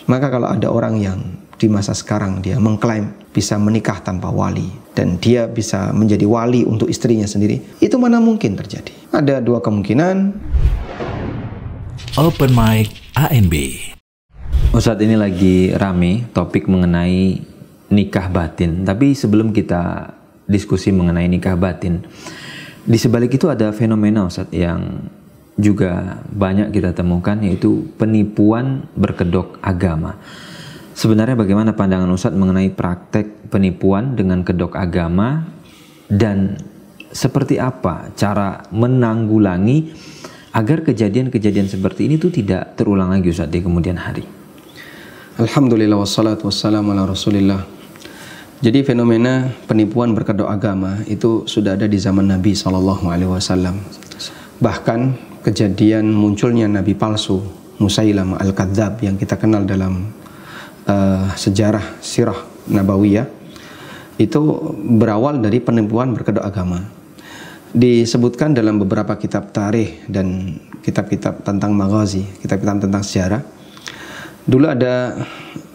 Maka kalau ada orang yang di masa sekarang dia mengklaim bisa menikah tanpa wali dan dia bisa menjadi wali untuk istrinya sendiri, itu mana mungkin terjadi? Ada dua kemungkinan. Open Mic ANB. Ustadz, ini lagi rame topik mengenai nikah batin. Tapi sebelum kita diskusi mengenai nikah batin, di sebalik itu ada fenomena, Ustadz, yang juga banyak kita temukan, yaitu penipuan berkedok agama. Sebenarnya bagaimana pandangan Ustadz mengenai praktek penipuan dengan kedok agama, dan seperti apa cara menanggulangi agar kejadian-kejadian seperti ini tuh tidak terulang lagi, Ustadz, di kemudian hari? Alhamdulillah wassalatu wassalamu ala rasulillah. Jadi fenomena penipuan berkedok agama itu sudah ada di zaman Nabi SAW. Bahkan kejadian munculnya nabi palsu Musailamah al-Kadzab yang kita kenal dalam sejarah sirah nabawiyah itu berawal dari penipuan berkedok agama. Disebutkan dalam beberapa kitab tarikh dan kitab-kitab tentang maghazi, kitab-kitab tentang sejarah. Dulu ada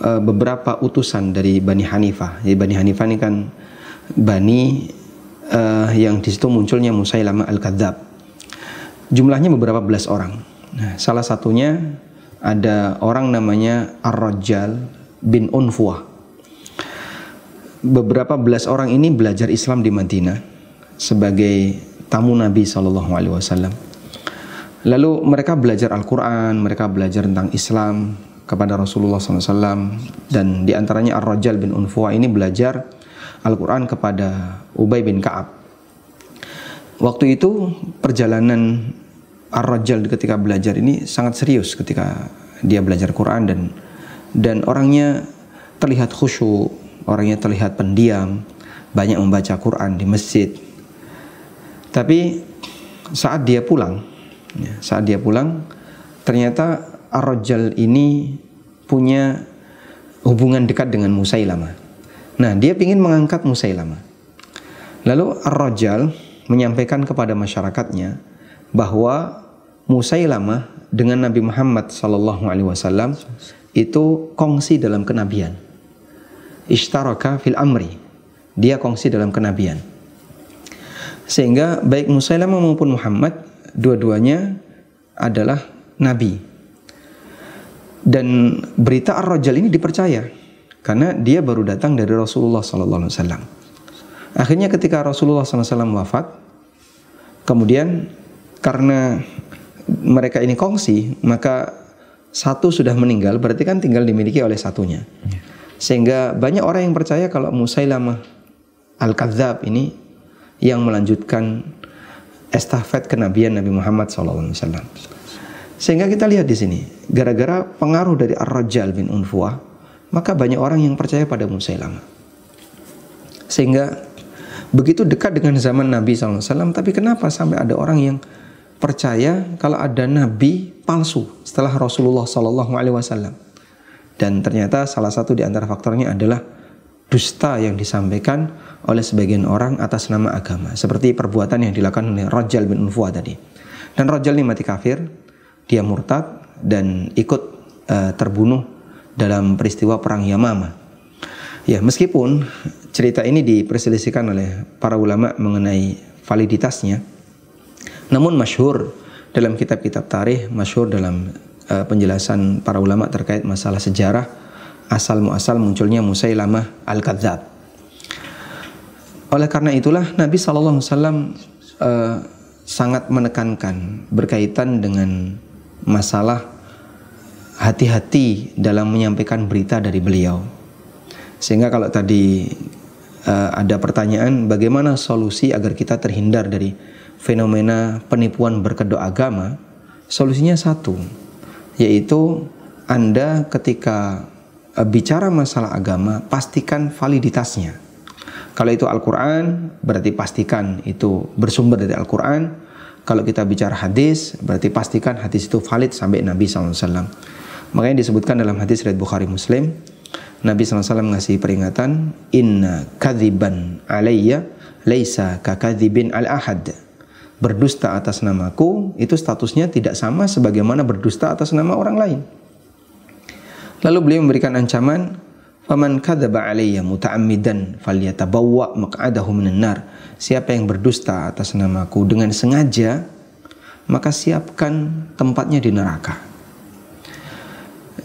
beberapa utusan dari Bani Hanifah. Jadi Bani Hanifah ini kan Bani yang di situ munculnya Musailamah al-Kadzab. Jumlahnya beberapa belas orang. Nah, salah satunya ada orang namanya Ar-Rajjal bin Unfuah. Beberapa belas orang ini belajar Islam di Madinah sebagai tamu Nabi SAW. Lalu mereka belajar Al-Quran, mereka belajar tentang Islam kepada Rasulullah SAW. Dan diantaranya Ar-Rajjal bin Unfuah ini belajar Al-Quran kepada Ubay bin Ka'ab. Waktu itu perjalanan Ar-Rajjal ketika belajar ini sangat serius ketika dia belajar Quran, dan orangnya terlihat khusyuk, orangnya terlihat pendiam, banyak membaca Quran di masjid. Tapi saat dia pulang, ternyata Ar-Rajjal ini punya hubungan dekat dengan Musailamah. Nah, dia ingin mengangkat Musailamah. Lalu Ar-Rajjal menyampaikan kepada masyarakatnya bahwa Musailamah dengan Nabi Muhammad SAW itu kongsi dalam kenabian. Ishtaraka fil amri, dia kongsi dalam kenabian. Sehingga baik Musailamah maupun Muhammad, dua-duanya adalah nabi. Dan berita Ar-Rajjal ini dipercaya karena dia baru datang dari Rasulullah SAW. Akhirnya ketika Rasulullah SAW wafat, kemudian karena mereka ini kongsi, maka satu sudah meninggal, berarti kan tinggal dimiliki oleh satunya. Sehingga banyak orang yang percaya kalau Musailamah al-Kadzab ini yang melanjutkan estafet kenabian Nabi Muhammad SAW. Sehingga kita lihat di sini, gara-gara pengaruh dari Ar-Rajjal bin Unfuah, maka banyak orang yang percaya pada Musailamah. Sehingga begitu dekat dengan zaman Nabi SAW, tapi kenapa sampai ada orang yang percaya kalau ada nabi palsu setelah Rasulullah SAW? Dan ternyata salah satu di antara faktornya adalah dusta yang disampaikan oleh sebagian orang atas nama agama, seperti perbuatan yang dilakukan oleh Rajjal bin Unfuah tadi. Dan Rajjal ini mati kafir, dia murtad dan ikut terbunuh dalam peristiwa perang Yamamah. Ya, meskipun cerita ini diperselisihkan oleh para ulama mengenai validitasnya, namun masyhur dalam kitab-kitab tarikh, masyhur dalam penjelasan para ulama terkait masalah sejarah asal muasal munculnya Musailamah al-Kadzab. Oleh karena itulah Nabi SAW sangat menekankan berkaitan dengan masalah hati-hati dalam menyampaikan berita dari beliau. Sehingga kalau tadi ada pertanyaan bagaimana solusi agar kita terhindar dari fenomena penipuan berkedok agama, solusinya satu, yaitu Anda ketika bicara masalah agama, pastikan validitasnya. Kalau itu Al-Quran, berarti pastikan itu bersumber dari Al-Quran. Kalau kita bicara hadis, berarti pastikan hadis itu valid sampai Nabi SAW. Makanya disebutkan dalam hadis riwayat Bukhari Muslim, Nabi SAW ngasih peringatan, inna kadziban alayya laisa kakadzibin al-ahad. Berdusta atas namaku itu statusnya tidak sama sebagaimana berdusta atas nama orang lain. Lalu beliau memberikan ancaman, faman kadzaba alayya muta'ammidan falyatabawwa maq'adahu minan nar. Siapa yang berdusta atas namaku dengan sengaja, maka siapkan tempatnya di neraka.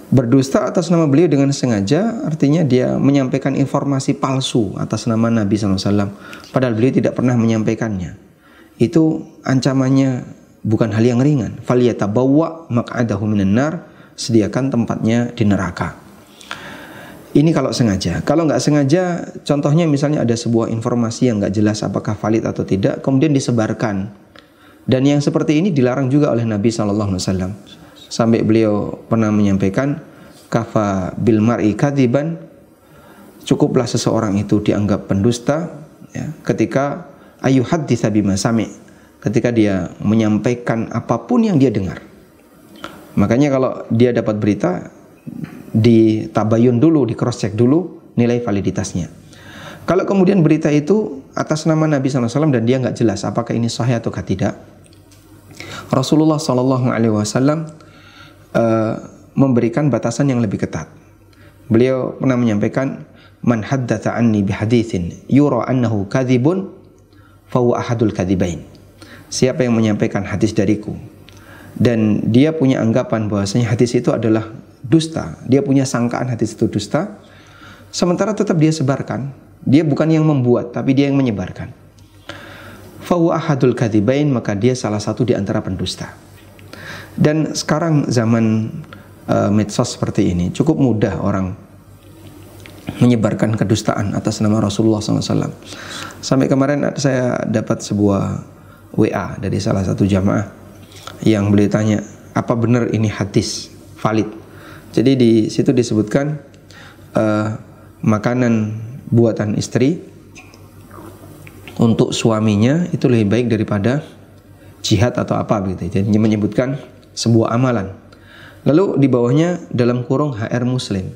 Berdusta atas nama beliau dengan sengaja artinya dia menyampaikan informasi palsu atas nama Nabi SAW, padahal beliau tidak pernah menyampaikannya. Itu ancamannya bukan hal yang ringan. Falyatabawwa maq'adahu minan nar, sediakan tempatnya di neraka. Ini kalau sengaja. Kalau nggak sengaja, contohnya misalnya ada sebuah informasi yang nggak jelas apakah valid atau tidak, kemudian disebarkan. Dan yang seperti ini dilarang juga oleh Nabi SAW. Sampai beliau pernah menyampaikan, kafa bil mar'i kadziban, cukuplah seseorang itu dianggap pendusta ya, ketika ayuhadditsa bima sami', ketika dia menyampaikan apapun yang dia dengar. Makanya kalau dia dapat berita, ditabayun dulu, di cross check dulu nilai validitasnya. Kalau kemudian berita itu atas nama Nabi SAW dan dia nggak jelas apakah ini sahih atau tidak, Rasulullah SAW memberikan batasan yang lebih ketat. Beliau pernah menyampaikan, man haddatsa anni bihaditsin yura annahu kadzibun fa huwa ahadul kadzibain. Siapa yang menyampaikan hadis dariku dan dia punya anggapan bahwasanya hadis itu adalah dusta, dia punya sangkaan hadis itu dusta, sementara tetap dia sebarkan, dia bukan yang membuat tapi dia yang menyebarkan, fa huwa ahadul kadzibain, maka dia salah satu di antara pendusta. Dan sekarang zaman medsos seperti ini, cukup mudah orang menyebarkan kedustaan atas nama Rasulullah SAW. Sampai kemarin saya dapat sebuah WA dari salah satu jamaah yang beliau tanya, apa benar ini hadis valid? Jadi di situ disebutkan makanan buatan istri untuk suaminya itu lebih baik daripada jihad atau apa begitu. Jadi menyebutkan sebuah amalan. Lalu di bawahnya dalam kurung HR Muslim.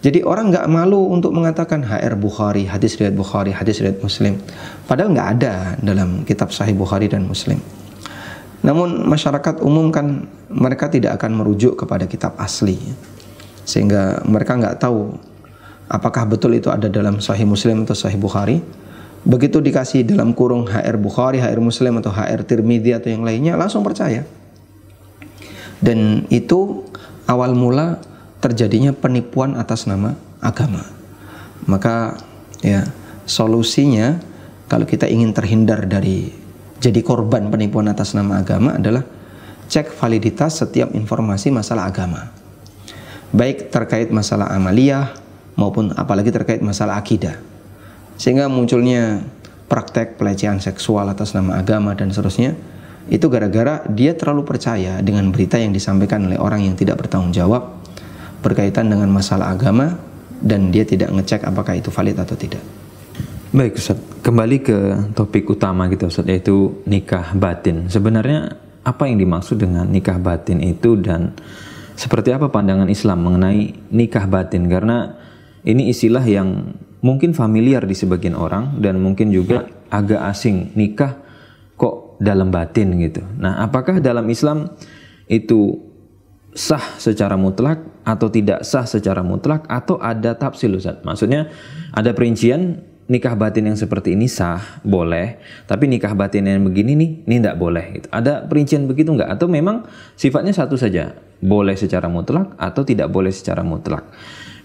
Jadi orang nggak malu untuk mengatakan HR Bukhari, hadis riwayat Bukhari, hadis riwayat Muslim. Padahal nggak ada dalam kitab Sahih Bukhari dan Muslim. Namun masyarakat umum kan mereka tidak akan merujuk kepada kitab asli, sehingga mereka nggak tahu apakah betul itu ada dalam Sahih Muslim atau Sahih Bukhari. Begitu dikasih dalam kurung HR Bukhari, HR Muslim atau HR Tirmidzi atau yang lainnya, langsung percaya. Dan itu awal mula terjadinya penipuan atas nama agama. Maka ya solusinya kalau kita ingin terhindar dari jadi korban penipuan atas nama agama adalah cek validitas setiap informasi masalah agama, baik terkait masalah amaliyah maupun apalagi terkait masalah akidah. Sehingga munculnya praktek pelecehan seksual atas nama agama dan seterusnya, itu gara-gara dia terlalu percaya dengan berita yang disampaikan oleh orang yang tidak bertanggung jawab berkaitan dengan masalah agama, dan dia tidak ngecek apakah itu valid atau tidak. Baik Ustaz, kembali ke topik utama kita Ustaz, yaitu nikah batin. Sebenarnya apa yang dimaksud dengan nikah batin itu, dan seperti apa pandangan Islam mengenai nikah batin? Karena ini istilah yang mungkin familiar di sebagian orang dan mungkin juga agak asing. Nikah kok dalam batin gitu. Nah, apakah dalam Islam itu sah secara mutlak atau tidak sah secara mutlak, atau ada tafsil Ustaz? Maksudnya ada perincian nikah batin yang seperti ini sah, boleh, tapi nikah batin yang begini nih, ini tidak boleh gitu. Ada perincian begitu enggak? Atau memang sifatnya satu saja, boleh secara mutlak atau tidak boleh secara mutlak?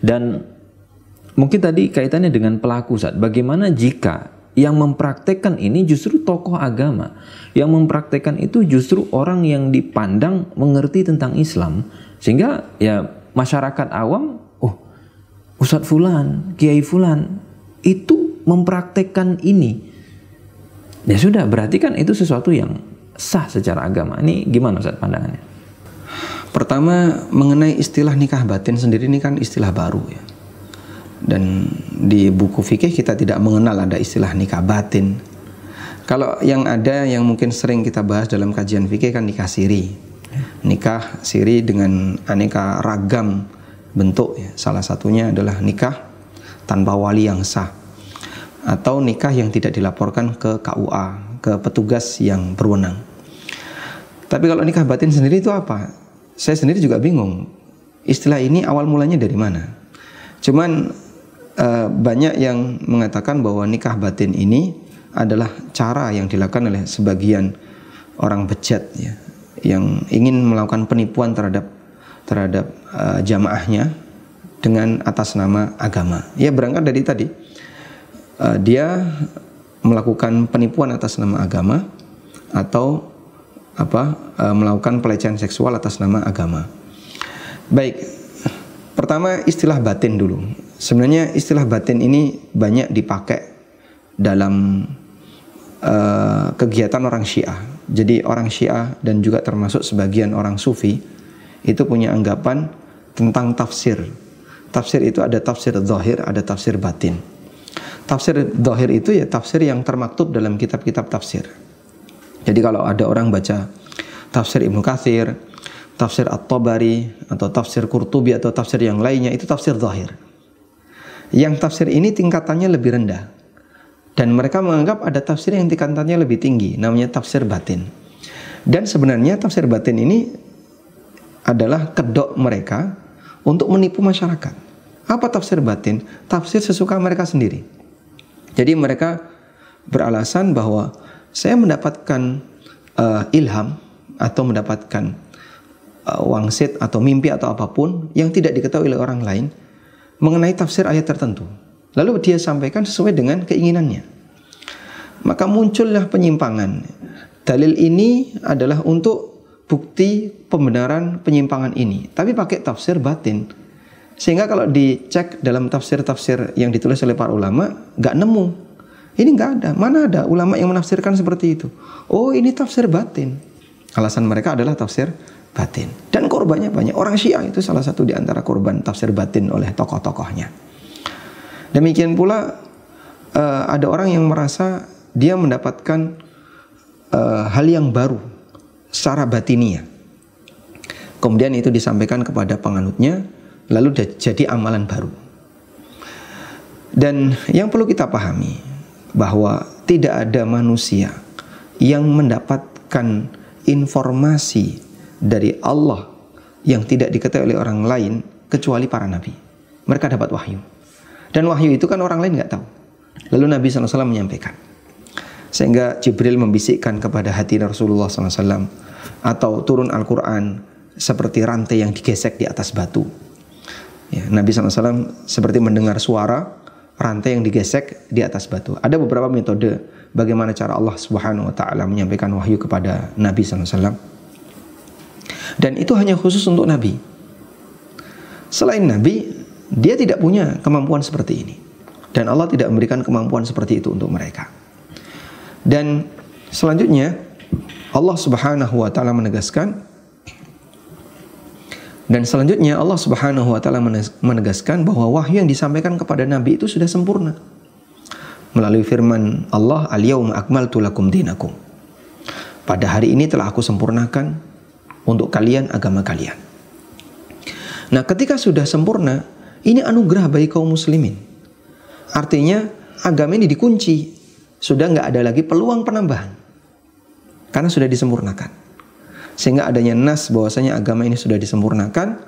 Dan mungkin tadi kaitannya dengan pelaku Ustaz. Bagaimana jika yang mempraktekkan ini justru tokoh agama, yang mempraktekkan itu justru orang yang dipandang mengerti tentang Islam, sehingga ya masyarakat awam, oh Ustadz Fulan, Kiai Fulan itu mempraktekkan ini, ya sudah, berarti kan itu sesuatu yang sah secara agama. Ini gimana Ustadz pandangannya? Pertama, mengenai istilah nikah batin sendiri, ini kan istilah baru ya. Dan di buku fikih kita tidak mengenal ada istilah nikah batin. Kalau yang ada, yang mungkin sering kita bahas dalam kajian fikih kan nikah siri. Nikah siri dengan aneka ragam bentuk ya. Salah satunya adalah nikah tanpa wali yang sah, atau nikah yang tidak dilaporkan ke KUA, ke petugas yang berwenang. Tapi kalau nikah batin sendiri itu apa? Saya sendiri juga bingung. istilah ini awal mulanya dari mana. Cuman banyak yang mengatakan bahwa nikah batin ini adalah cara yang dilakukan oleh sebagian orang bejat ya, yang ingin melakukan penipuan terhadap jamaahnya dengan atas nama agama. Ya berangkat dari tadi dia melakukan penipuan atas nama agama atau melakukan pelecehan seksual atas nama agama. Baik, pertama istilah batin dulu. Sebenarnya istilah batin ini banyak dipakai dalam kegiatan orang Syiah. Jadi orang Syiah dan juga termasuk sebagian orang Sufi itu punya anggapan tentang tafsir. Tafsir itu ada tafsir zahir, ada tafsir batin. Tafsir zahir itu ya tafsir yang termaktub dalam kitab-kitab tafsir. Jadi kalau ada orang baca tafsir Ibnu Katsir, tafsir At-Tabari atau tafsir Qurtubi atau tafsir yang lainnya, itu tafsir zahir. Yang tafsir ini tingkatannya lebih rendah. Dan mereka menganggap ada tafsir yang tingkatannya lebih tinggi, namanya tafsir batin. Dan sebenarnya tafsir batin ini adalah kedok mereka untuk menipu masyarakat. Apa tafsir batin? Tafsir sesuka mereka sendiri. Jadi mereka beralasan bahwa saya mendapatkan ilham atau mendapatkan wangsit atau mimpi atau apapun yang tidak diketahui oleh orang lain mengenai tafsir ayat tertentu. Lalu dia sampaikan sesuai dengan keinginannya. Maka muncullah penyimpangan. Dalil ini adalah untuk bukti pembenaran penyimpangan ini, tapi pakai tafsir batin. Sehingga kalau dicek dalam tafsir-tafsir yang ditulis oleh para ulama, nggak nemu. Ini nggak ada. Mana ada ulama yang menafsirkan seperti itu? Oh, ini tafsir batin. Alasan mereka adalah tafsir batin. Dan korbannya banyak. Orang Syiah itu salah satu di antara korban tafsir batin oleh tokoh-tokohnya. Demikian pula ada orang yang merasa dia mendapatkan hal yang baru secara batiniah. Kemudian itu disampaikan kepada penganutnya, lalu jadi amalan baru. Dan yang perlu kita pahami bahwa tidak ada manusia yang mendapatkan informasi dari Allah yang tidak diketahui oleh orang lain kecuali para nabi. Mereka dapat wahyu. Dan wahyu itu kan orang lain nggak tahu. Lalu Nabi SAW menyampaikan. Sehingga Jibril membisikkan kepada hati Rasulullah SAW. Atau turun Al-Quran seperti rantai yang digesek di atas batu. Ya, Nabi SAW seperti mendengar suara rantai yang digesek di atas batu. Ada beberapa metode bagaimana cara Allah Subhanahu Wa Taala menyampaikan wahyu kepada Nabi SAW. Dan itu hanya khusus untuk Nabi. Selain Nabi, dia tidak punya kemampuan seperti ini. Dan Allah tidak memberikan kemampuan seperti itu untuk mereka. Dan selanjutnya Allah Subhanahu Wa Taala menegaskan, bahwa wahyu yang disampaikan kepada Nabi itu sudah sempurna. Melalui firman Allah, Al-Yawma akmaltu lakum dinakum. Pada hari ini telah aku sempurnakan untuk kalian agama kalian. Nah, ketika sudah sempurna, ini anugerah bagi kaum muslimin. Artinya agama ini dikunci. Sudah nggak ada lagi peluang penambahan. Karena sudah disempurnakan. Sehingga adanya nas bahwasanya agama ini sudah disempurnakan,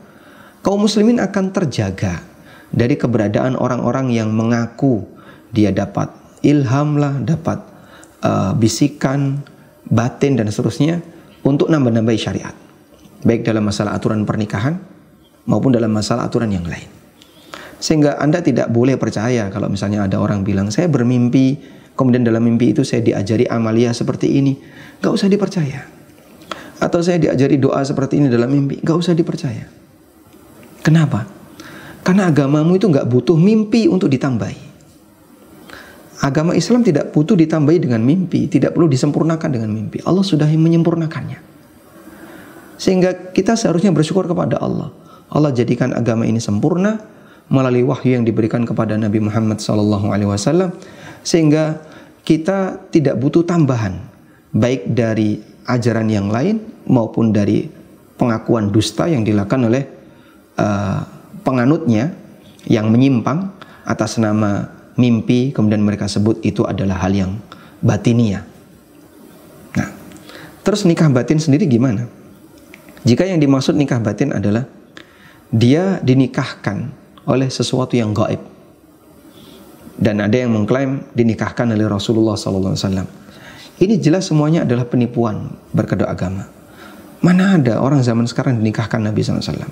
kaum muslimin akan terjaga dari keberadaan orang-orang yang mengaku dia dapat ilham lah, dapat bisikan, batin dan seterusnya untuk nambah-nambahi syariat. Baik dalam masalah aturan pernikahan maupun dalam masalah aturan yang lain. Sehingga Anda tidak boleh percaya kalau misalnya ada orang bilang, saya bermimpi, kemudian dalam mimpi itu saya diajari amalia seperti ini. Gak usah dipercaya. Atau saya diajari doa seperti ini dalam mimpi. Gak usah dipercaya. Kenapa? Karena agamamu itu gak butuh mimpi untuk ditambahi. Agama Islam tidak butuh ditambahi dengan mimpi. Tidak perlu disempurnakan dengan mimpi. Allah sudah menyempurnakannya. Sehingga kita seharusnya bersyukur kepada Allah. Allah jadikan agama ini sempurna melalui wahyu yang diberikan kepada Nabi Muhammad SAW, sehingga kita tidak butuh tambahan, baik dari ajaran yang lain maupun dari pengakuan dusta yang dilakukan oleh penganutnya yang menyimpang atas nama mimpi, kemudian mereka sebut itu adalah hal yang batiniah. Nah, terus nikah batin sendiri gimana? Jika yang dimaksud nikah batin adalah dia dinikahkan oleh sesuatu yang gaib. Dan ada yang mengklaim dinikahkan oleh Rasulullah SAW. Ini jelas semuanya adalah penipuan berkedok agama. Mana ada orang zaman sekarang dinikahkan Nabi SAW?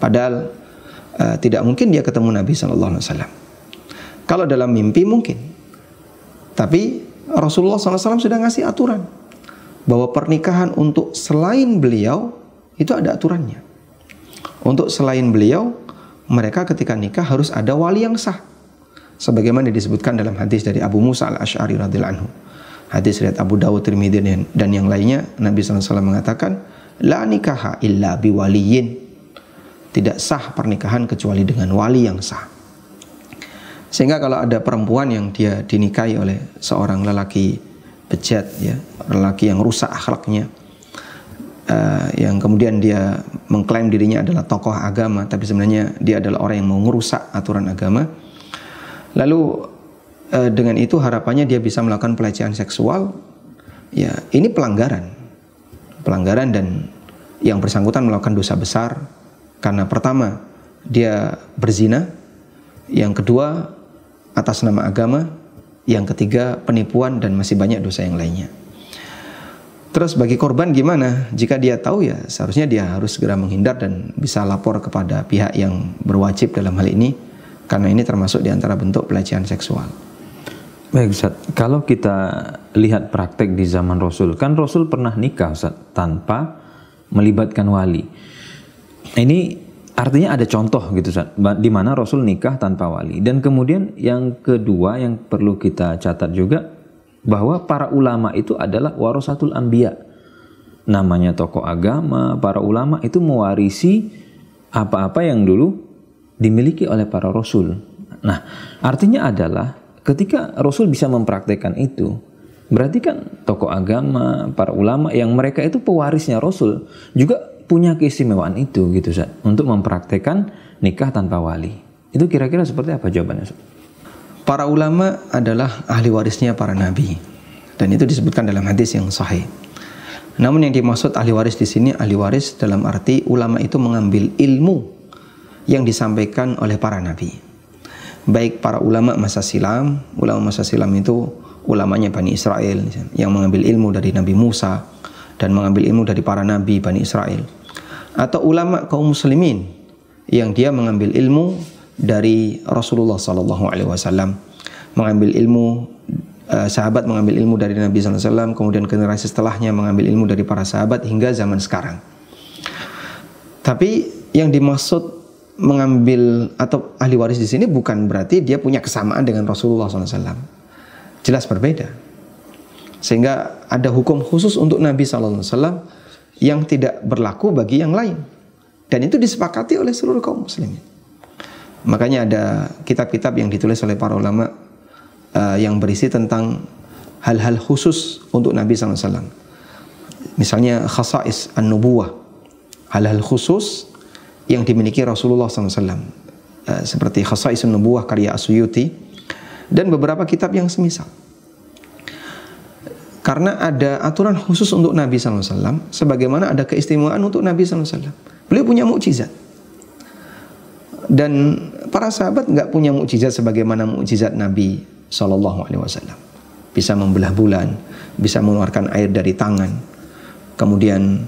Padahal tidak mungkin dia ketemu Nabi SAW. Kalau dalam mimpi mungkin. Tapi Rasulullah SAW sudah ngasih aturan bahwa pernikahan untuk selain beliau itu ada aturannya. Untuk selain beliau, mereka ketika nikah harus ada wali yang sah. Sebagaimana disebutkan dalam hadis dari Abu Musa al-Ash'ari radhiyallahu anhu. Hadis riwayat Abu Dawud, Tirmidzi dan yang lainnya, Nabi SAW mengatakan, la nikaha illa biwaliyin. Tidak sah pernikahan kecuali dengan wali yang sah. Sehingga kalau ada perempuan yang dia dinikahi oleh seorang lelaki bejat, ya, lelaki yang rusak akhlaknya, yang kemudian dia mengklaim dirinya adalah tokoh agama, tapi sebenarnya dia adalah orang yang mau merusak aturan agama. Lalu dengan itu harapannya dia bisa melakukan pelecehan seksual. Ya, ini pelanggaran dan yang bersangkutan melakukan dosa besar. Karena pertama dia berzina, yang kedua atas nama agama, yang ketiga penipuan, dan masih banyak dosa yang lainnya. Terus bagi korban gimana? Jika dia tahu, ya seharusnya dia harus segera menghindar dan bisa lapor kepada pihak yang berwajib dalam hal ini, karena ini termasuk di antara bentuk pelecehan seksual. Baik Ustaz, kalau kita lihat praktek di zaman Rasul, kan Rasul pernah nikah Ustaz tanpa melibatkan wali. Ini artinya ada contoh gitu Ustaz, di mana Rasul nikah tanpa wali. Dan kemudian yang kedua yang perlu kita catat juga, bahwa para ulama itu adalah warasatul anbiya. Namanya tokoh agama, para ulama itu mewarisi apa-apa yang dulu dimiliki oleh para rasul. Nah, artinya adalah ketika Rasul bisa mempraktekkan itu, berarti kan tokoh agama, para ulama yang mereka itu pewarisnya Rasul juga punya keistimewaan itu gitu Ustaz, untuk mempraktekkan nikah tanpa wali. Itu kira-kira seperti apa jawabannya Ustaz? Para ulama adalah ahli warisnya para nabi, dan itu disebutkan dalam hadis yang sahih. Namun yang dimaksud ahli waris di sini, ahli waris dalam arti ulama itu mengambil ilmu yang disampaikan oleh para nabi. Baik para ulama masa silam itu ulamanya Bani Israel yang mengambil ilmu dari Nabi Musa dan mengambil ilmu dari para nabi Bani Israel, atau ulama kaum muslimin yang dia mengambil ilmu dari Rasulullah SAW, mengambil ilmu, sahabat mengambil ilmu dari Nabi SAW, kemudian generasi setelahnya mengambil ilmu dari para sahabat hingga zaman sekarang. Tapi yang dimaksud mengambil atau ahli waris di sini bukan berarti dia punya kesamaan dengan Rasulullah SAW. Jelas berbeda. Sehingga ada hukum khusus untuk Nabi SAW yang tidak berlaku bagi yang lain. Dan itu disepakati oleh seluruh kaum muslimin. Makanya ada kitab-kitab yang ditulis oleh para ulama yang berisi tentang hal-hal khusus untuk Nabi SAW. Misalnya khasais an-nubuwah, hal-hal khusus yang dimiliki Rasulullah SAW, seperti khasais an-nubuwah karya As-Suyuti dan beberapa kitab yang semisal. Karena ada aturan khusus untuk Nabi SAW, sebagaimana ada keistimewaan untuk Nabi SAW. Beliau punya mukjizat. Dan para sahabat nggak punya mukjizat sebagaimana mukjizat Nabi SAW. Bisa membelah bulan, bisa mengeluarkan air dari tangan, kemudian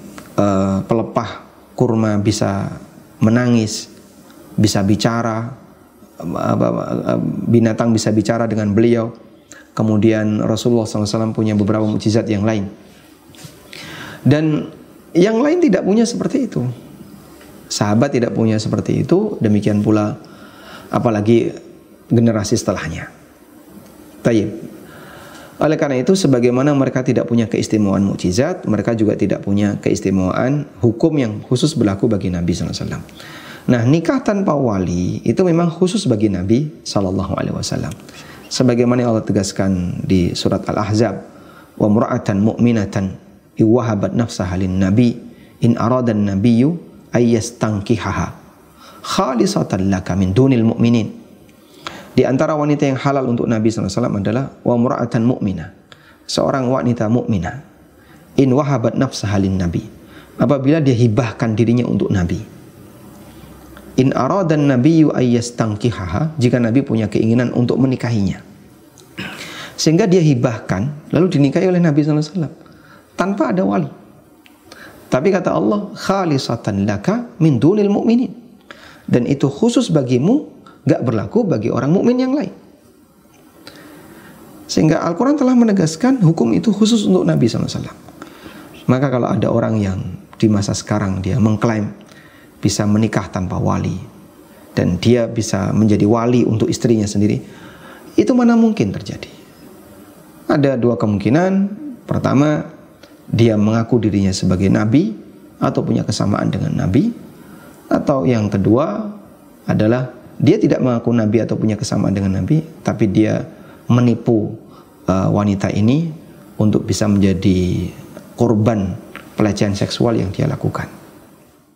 pelepah kurma bisa menangis, bisa bicara, binatang bisa bicara dengan beliau. Kemudian Rasulullah SAW punya beberapa mukjizat yang lain, dan yang lain tidak punya seperti itu. Sahabat tidak punya seperti itu, demikian pula apalagi generasi setelahnya. Tayyib. Oleh karena itu, sebagaimana mereka tidak punya keistimewaan mukjizat, mereka juga tidak punya keistimewaan hukum yang khusus berlaku bagi Nabi SAW. Nah, nikah tanpa wali itu memang khusus bagi Nabi SAW. Sebagaimana Allah tegaskan di surat Al-Ahzab, wa mura'atan mu'minatan iwahabat nafsaha lin nabi in aradan nabiyyu ayyastankihaha khalisatan laka min dunil mu'minin. Di antara wanita yang halal untuk Nabi SAW adalah wa mura'atan mu'minah, seorang wanita mu'minah, in wahabat nafsaha lin nabi, apabila dia hibahkan dirinya untuk Nabi. in aradan nabiyyu ayyastankihaha, jika Nabi punya keinginan untuk menikahinya, sehingga dia hibahkan lalu dinikahi oleh Nabi SAW tanpa ada wali. Tapi kata Allah, khalisatan laka min dunil mu'minin, dan itu khusus bagimu, gak berlaku bagi orang mukmin yang lain. Sehingga Al-Quran telah menegaskan hukum itu khusus untuk Nabi SAW. Maka kalau ada orang yang di masa sekarang dia mengklaim bisa menikah tanpa wali, dan dia bisa menjadi wali untuk istrinya sendiri, itu mana mungkin terjadi? Ada dua kemungkinan. Pertama, dia mengaku dirinya sebagai nabi atau punya kesamaan dengan nabi. Atau yang kedua adalah dia tidak mengaku nabi atau punya kesamaan dengan nabi, tapi dia menipu wanita ini untuk bisa menjadi korban pelecehan seksual yang dia lakukan.